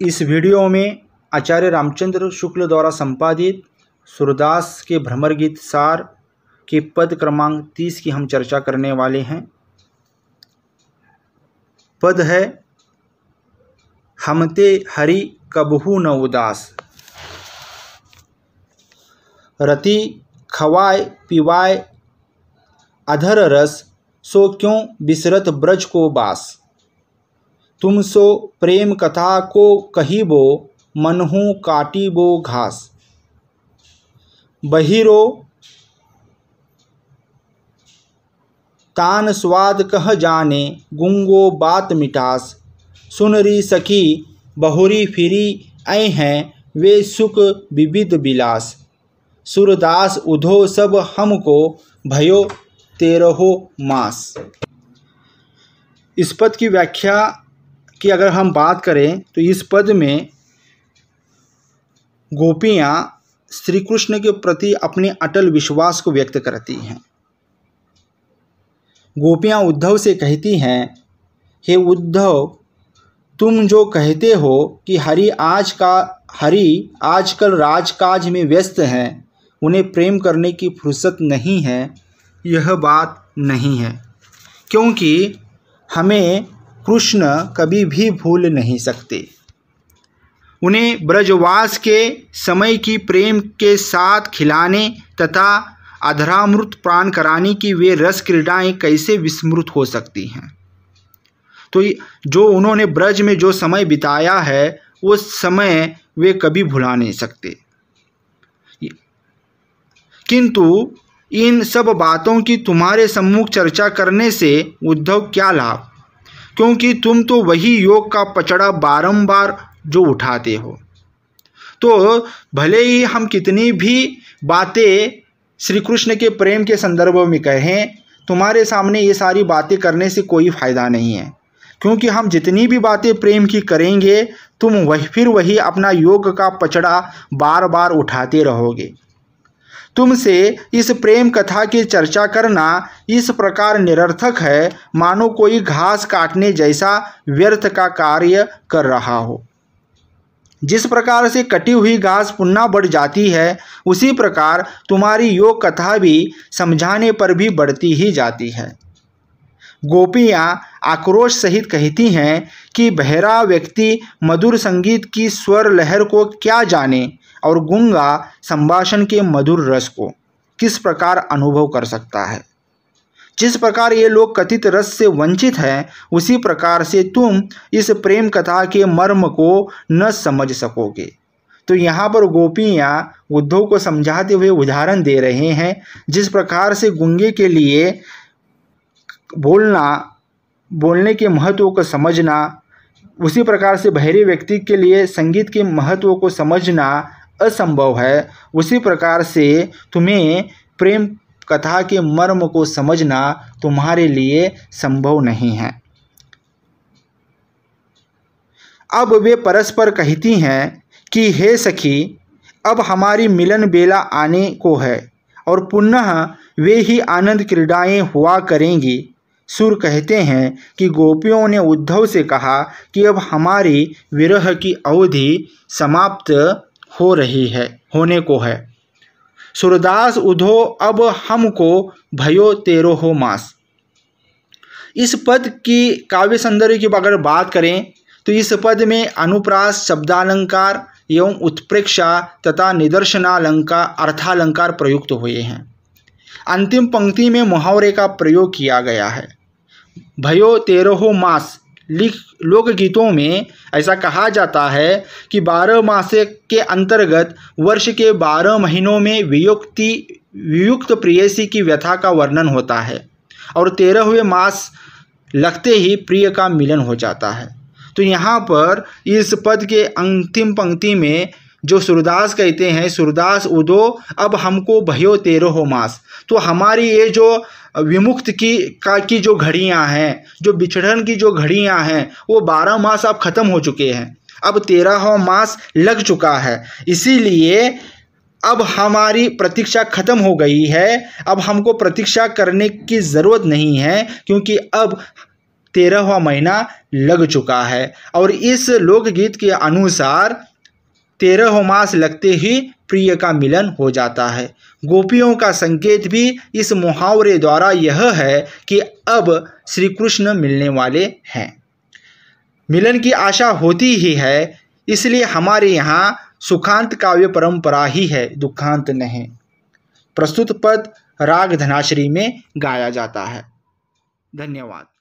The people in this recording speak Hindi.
इस वीडियो में आचार्य रामचंद्र शुक्ल द्वारा संपादित सूरदास के भ्रमर गीत सार के पद क्रमांक 30 की हम चर्चा करने वाले हैं। पद है हमते हरि कबहू न उदास। रति खवाय पिवाय अधर रस, सो क्यों बिसरत ब्रज को बास। तुम सो प्रेम कथा को कहिबो, मनहु काटिबो घास। बहिरो तान स्वाद कह जाने, गुंगो बात मिठास। सुनरी सखी बहुरी फिरी ऐ हैं, वे सुख विविध बिलास। सूरदास उधो सब हमको, भयो तेरहो मास। इस पद की व्याख्या की अगर हम बात करें तो इस पद में गोपियाँ श्री कृष्ण के प्रति अपने अटल विश्वास को व्यक्त करती हैं। गोपियाँ उद्धव से कहती हैं, हे उद्धव, तुम जो कहते हो कि हरि आजकल राजकाज में व्यस्त हैं, उन्हें प्रेम करने की फुर्सत नहीं है, यह बात नहीं है, क्योंकि हमें कृष्ण कभी भी भूल नहीं सकते। उन्हें ब्रजवास के समय की प्रेम के साथ खिलाने तथा अधरामृत प्राण कराने की वे रस क्रीड़ाएँ कैसे विस्मृत हो सकती हैं। तो जो उन्होंने ब्रज में जो समय बिताया है, वो समय वे कभी भुला नहीं सकते। किंतु इन सब बातों की तुम्हारे सम्मुख चर्चा करने से उद्धव क्या लाभ, क्योंकि तुम तो वही योग का पचड़ा बारंबार जो उठाते हो। तो भले ही हम कितनी भी बातें श्री कृष्ण के प्रेम के संदर्भ में कहें, तुम्हारे सामने ये सारी बातें करने से कोई फ़ायदा नहीं है, क्योंकि हम जितनी भी बातें प्रेम की करेंगे, तुम वही अपना योग का पचड़ा बार बार उठाते रहोगे। तुमसे इस प्रेम कथा की चर्चा करना इस प्रकार निरर्थक है, मानो कोई घास काटने जैसा व्यर्थ का कार्य कर रहा हो। जिस प्रकार से कटी हुई घास पुनः बढ़ जाती है, उसी प्रकार तुम्हारी योग कथा भी समझाने पर भी बढ़ती ही जाती है। गोपियाँ आक्रोश सहित कहती हैं कि बहरा व्यक्ति मधुर संगीत की स्वर लहर को क्या जाने और गूंगा संभाषण के मधुर रस को किस प्रकार अनुभव कर सकता है। जिस प्रकार ये लोग कथित रस से वंचित हैं, उसी प्रकार से तुम इस प्रेम कथा के मर्म को न समझ सकोगे। तो यहाँ पर गोपियाँ उद्धव को समझाते हुए उदाहरण दे रहे हैं। जिस प्रकार से गूंगे के लिए बोलने के महत्व को समझना, उसी प्रकार से बहरे व्यक्ति के लिए संगीत के महत्व को समझना असंभव है, उसी प्रकार से तुम्हें प्रेम कथा के मर्म को समझना तुम्हारे लिए संभव नहीं है। अब वे परस्पर कहती हैं कि हे सखी, अब हमारी मिलन बेला आने को है और पुनः वे ही आनंद क्रीड़ाएँ हुआ करेंगी। सुर कहते हैं कि गोपियों ने उद्धव से कहा कि अब हमारी विरह की अवधि समाप्त होने को है। सूरदास उधो अब हमको, भयो तेरहो मास। इस पद की काव्य सौंदर्य की अगर बात करें तो इस पद में अनुप्रास, शब्दालंकार एवं उत्प्रेक्षा तथा निदर्शनालंकार, अर्थालंकार प्रयुक्त हुए हैं। अंतिम पंक्ति में मुहावरे का प्रयोग किया गया है। भयो तेरहो मास। लोकगीतों में ऐसा कहा जाता है कि 12 मास के अंतर्गत वर्ष के 12 महीनों में वियुक्त प्रेयसी की व्यथा का वर्णन होता है और 13वें मास लगते ही प्रिय का मिलन हो जाता है। तो यहाँ पर इस पद के अंतिम पंक्ति में जो सूरदास कहते हैं, सूरदास उदो अब हमको भयो तेरहो मास। तो हमारी ये जो विमुक्त की जो घड़ियां हैं, जो बिछड़न की जो घड़ियां हैं, वो 12 मास अब ख़त्म हो चुके हैं, अब 13वां मास लग चुका है। इसीलिए अब हमारी प्रतीक्षा खत्म हो गई है। अब हमको प्रतीक्षा करने की ज़रूरत नहीं है, क्योंकि अब 13वां महीना लग चुका है और इस लोकगीत के अनुसार 13वां मास लगते ही प्रिय का मिलन हो जाता है। गोपियों का संकेत भी इस मुहावरे द्वारा यह है कि अब श्री कृष्ण मिलने वाले हैं। मिलन की आशा होती ही है, इसलिए हमारे यहाँ सुखांत काव्य परंपरा ही है, दुखांत नहीं। प्रस्तुत पद राग धनाश्री में गाया जाता है। धन्यवाद।